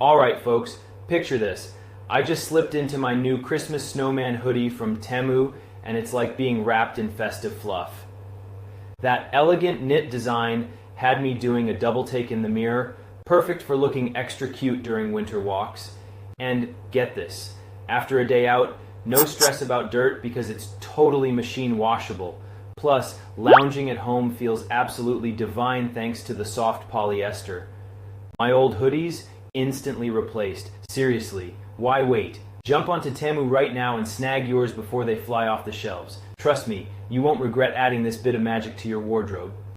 Alright folks, picture this. I just slipped into my new Christmas snowman hoodie from Temu, and it's like being wrapped in festive fluff. That elegant knit design had me doing a double take in the mirror, perfect for looking extra cute during winter walks. And get this, after a day out, no stress about dirt because it's totally machine washable. Plus, lounging at home feels absolutely divine thanks to the soft polyester. My old hoodies, instantly replaced. Seriously, why wait? Jump onto Temu right now and snag yours before they fly off the shelves. Trust me, you won't regret adding this bit of magic to your wardrobe.